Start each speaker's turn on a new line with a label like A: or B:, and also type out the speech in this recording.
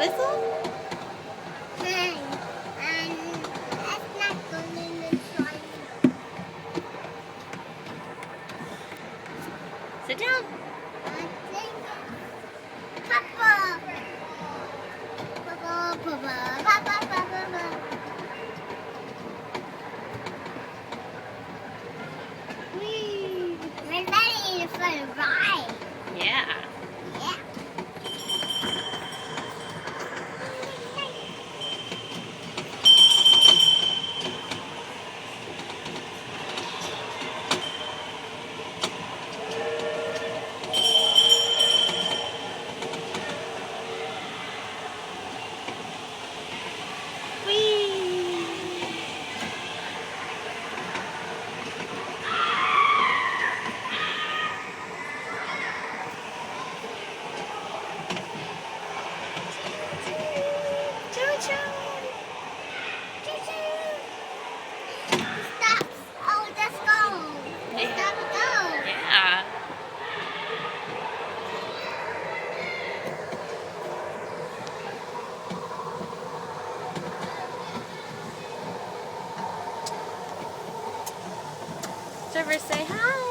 A: Whistle?
B: Hey, that's not going to try.
A: Sit down.
B: I think Papa. Papa, Papa, Papa, Papa, Papa. Whee! We're ready for a ride.
A: Yeah.
B: Yeah.
A: Whee! Choo-choo!
B: Stop. Oh, let's go.
A: Yeah.
B: Stop, go.
A: Yeah. Trevor, say hi.